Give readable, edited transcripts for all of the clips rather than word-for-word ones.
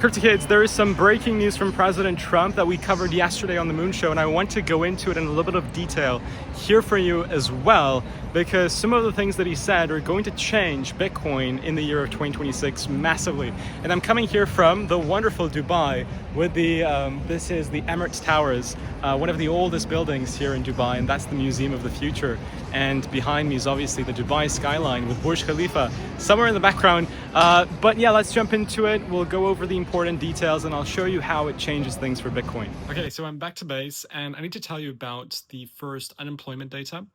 Crypto Kids, there is some breaking news from President Trump that we covered yesterday on the Moon Show, and I want to go into it in a little bit of detail here for you as well, because some of the things that he said are going to change Bitcoin in the year of 2026 massively. And I'm coming here from the wonderful Dubai with this is the Emirates Towers, one of the oldest buildings here in Dubai, and that's the Museum of the Future. And behind me is obviously the Dubai skyline with Burj Khalifa somewhere in the background. But yeah, let's jump into it. We'll go over the important details and I'll show you how it changes things for Bitcoin. Okay, so I'm back to base and I need to tell you about the first unemployment data.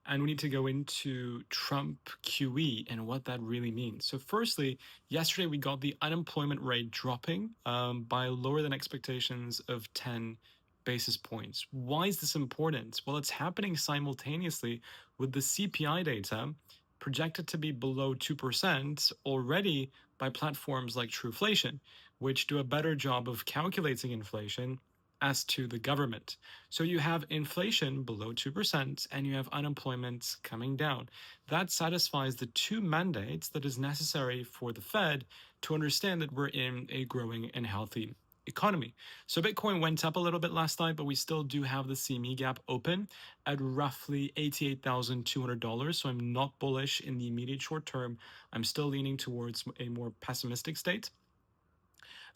And we need to go into Trump QE and what that really means. So firstly, yesterday we got the unemployment rate dropping by lower than expectations of 10 basis points. Why is this important? Well, it's happening simultaneously with the CPI data projected to be below 2% already by platforms like Trueflation, which do a better job of calculating inflation as to the government. So you have inflation below 2% and you have unemployment coming down. That satisfies the two mandates that is necessary for the Fed to understand that we're in a growing and healthy economy. So Bitcoin went up a little bit last night, but we still do have the CME gap open at roughly $88,200. So I'm not bullish in the immediate short term. I'm still leaning towards a more pessimistic state.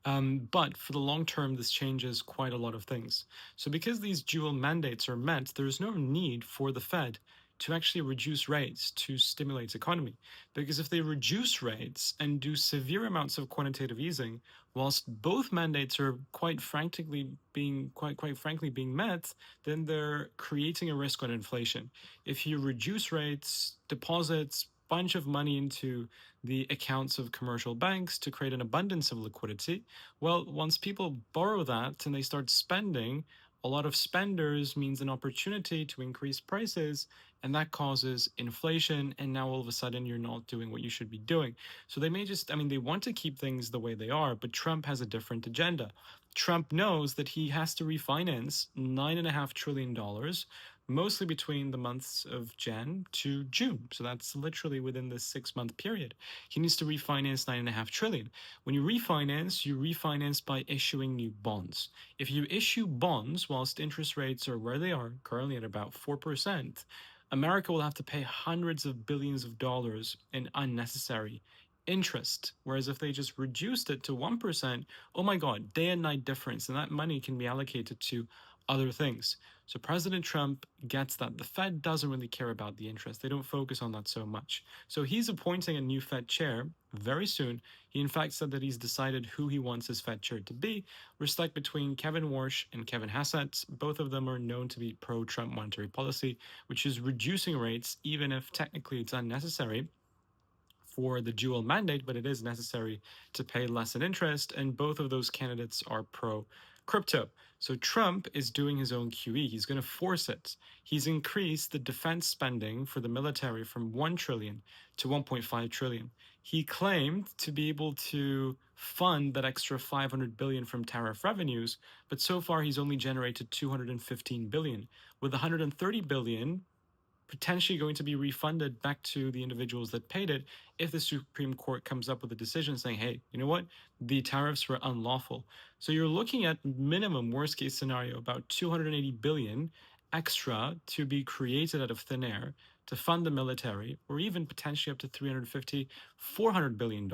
But for the long term, this changes quite a lot of things. So because these dual mandates are met, there's no need for the Fed to actually reduce rates to stimulate the economy. Because if they reduce rates and do severe amounts of quantitative easing, whilst both mandates are quite frankly being met, then they're creating a risk on inflation. If you reduce rates, deposits, bunch of money into the accounts of commercial banks to create an abundance of liquidity. Well, once people borrow that and they start spending, a lot of spenders means an opportunity to increase prices, and that causes inflation. And now all of a sudden you're not doing what you should be doing. So they may just, they want to keep things the way they are, but Trump has a different agenda. Trump knows that he has to refinance $9.5 trillion mostly between the months of Jan to June. So that's literally within this 6-month period. He needs to refinance $9.5 trillion. When you refinance by issuing new bonds. If you issue bonds whilst interest rates are where they are, currently at about 4%, America will have to pay hundreds of billions of dollars in unnecessary interest. Whereas if they just reduced it to 1%, oh my God, day and night difference. And that money can be allocated to other things. So President Trump gets that. The Fed doesn't really care about the interest. They don't focus on that so much. So he's appointing a new Fed chair very soon. He in fact said that he's decided who he wants his Fed chair to be. We're stuck between Kevin Warsh and Kevin Hassett. Both of them are known to be pro-Trump monetary policy, which is reducing rates, even if technically it's unnecessary for the dual mandate, but it is necessary to pay less in interest, and both of those candidates are pro-crypto. So Trump is doing his own QE. He's going to force it. He's increased the defense spending for the military from 1 trillion to 1.5 trillion. He claimed to be able to fund that extra 500 billion from tariff revenues, but so far he's only generated 215 billion, with 130 billion potentially going to be refunded back to the individuals that paid it if the Supreme Court comes up with a decision saying, hey, you know what? The tariffs were unlawful. So you're looking at minimum worst case scenario, about 280 billion extra to be created out of thin air to fund the military, or even potentially up to 350, $400 billion.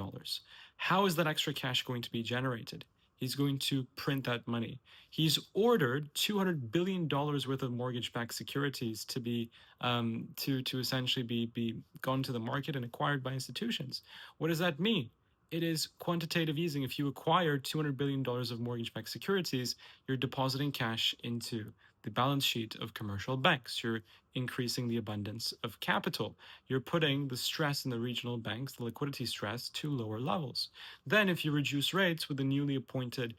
How is that extra cash going to be generated? He's going to print that money. He's ordered $200 billion worth of mortgage-backed securities to be to essentially be gone to the market and acquired by institutions. What does that mean? It is quantitative easing. If you acquire $200 billion of mortgage-backed securities, you're depositing cash into the balance sheet of commercial banks. You're increasing the abundance of capital. You're putting the stress in the regional banks, the liquidity stress, to lower levels. Then if you reduce rates with the newly appointed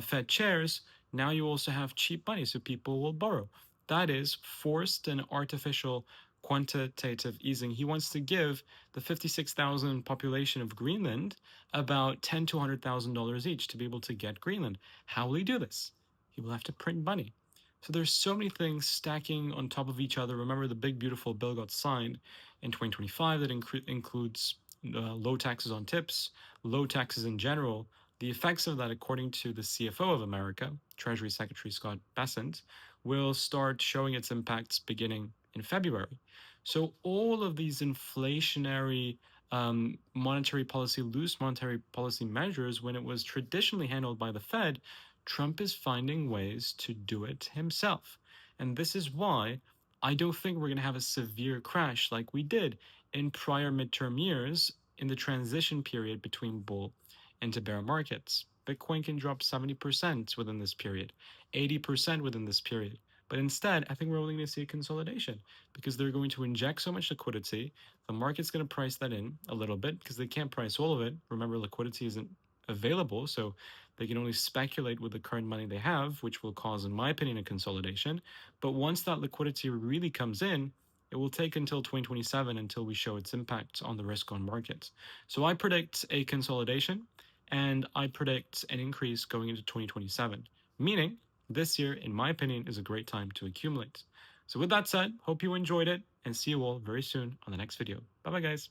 Fed chairs, now you also have cheap money, so people will borrow. That is forced and artificial quantitative easing. He wants to give the 56,000 population of Greenland about $10,000 to $100,000 each to be able to get Greenland. How will he do this? He will have to print money. So there's so many things stacking on top of each other. Remember, the big beautiful bill got signed in 2025 that includes low taxes on tips, low taxes in general The effects of that, according to the CFO of America, Treasury Secretary Scott Bessent, will start showing its impacts beginning in February. So all of these inflationary monetary policy, loose monetary policy measures, when it was traditionally handled by the Fed, Trump is finding ways to do it himself. And this is why I don't think we're going to have a severe crash like we did in prior midterm years in the transition period between bull and to bear markets. Bitcoin can drop 70% within this period, 80% within this period. But instead, I think we're only going to see a consolidation because they're going to inject so much liquidity. The market's going to price that in a little bit because they can't price all of it. Remember, liquidity isn't available, so they can only speculate with the current money they have, which will cause, in my opinion, a consolidation. But once that liquidity really comes in, it will take until 2027 until we show its impact on the risk on markets. So I predict a consolidation and I predict an increase going into 2027, meaning this year, in my opinion, is a great time to accumulate. So with that said, hope you enjoyed it and see you all very soon on the next video. Bye bye, guys.